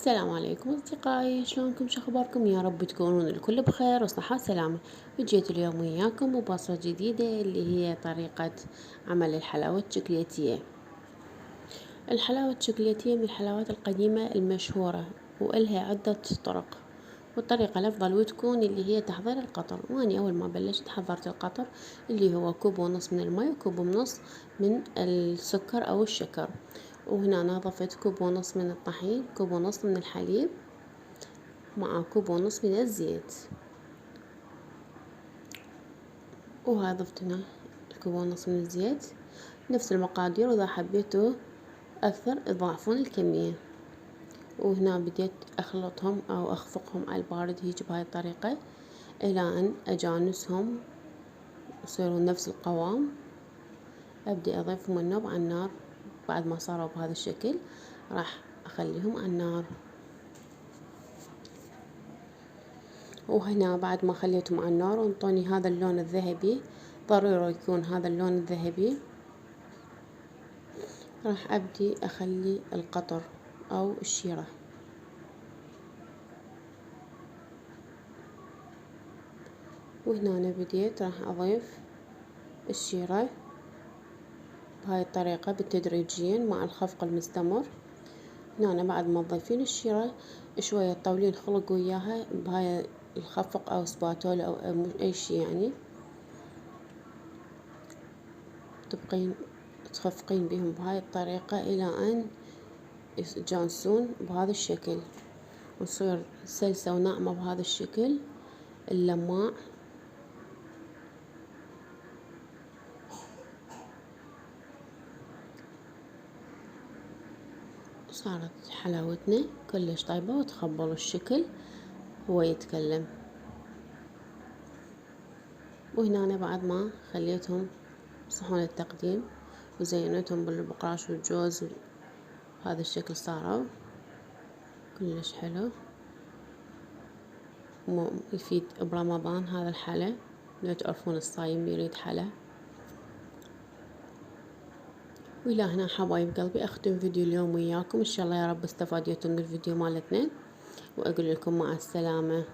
السلام عليكم أصدقائي، شلونكم؟ شو أخباركم؟ يا رب تكونون الكل بخير وصحة وسلامة. جيت اليوم وياكم بوصفة جديدة اللي هي طريقة عمل الحلاوة الشوكولاتية. الحلاوة الشوكولاتية من الحلويات القديمة المشهورة وإلها عدة طرق، والطريقة الأفضل وتكون اللي هي تحضير القطر. وأني أول ما بلشت حضرت القطر اللي هو كوب ونص من الماء وكوب ونص من السكر أو الشكر، وهنا أنا ضفت كوب ونص من الطحين، كوب ونص من الحليب، مع كوب ونص من الزيت، وهذا ضفت هنا الكوب ونص من الزيت نفس المقادير، وإذا حبيتوا أكثر تضاعفون الكمية. وهنا بديت أخلطهم أو أخفقهم على البارد هيج بهاي الطريقة إلى أن أجانسهم يصيرون نفس القوام. أبدي أضيفهم النوب على النار. بعد ما صاروا بهذا الشكل راح أخليهم على النار. وهنا بعد ما خليتهم على النار وانطوني هذا اللون الذهبي، ضروري يكون هذا اللون الذهبي، راح أبدي أخلي القطر أو الشيرة. وهنا أنا بديت راح أضيف الشيرة بهاي الطريقة بالتدريجيا مع الخفق المستمر. هنا أنا بعد ما تضيفين الشيرة شوية تطولين خلق وياها بهاي الخفق أو سباتولا أو أي شي، يعني تبقين تخفقين بهم بهاي الطريقة إلى أن يتجانسون بهذا الشكل وتصير سلسة وناعمة بهذا الشكل اللماع. صارت حلاوتنا كلش طيبة وتخبلوا الشكل هو يتكلم. وهنا أنا بعد ما خليتهم بصحون التقديم وزينتهم بالبقراش والجوز هذا الشكل صاروا كلش حلو، يفيد برمضان هذا الحلا. لو تعرفون الصايم يريد حلا. وإلى هنا حبايب قلبي أختم فيديو اليوم وياكم، إن شاء الله يا رب استفاديتوا من الفيديو مالتنا، وأقول لكم مع السلامة.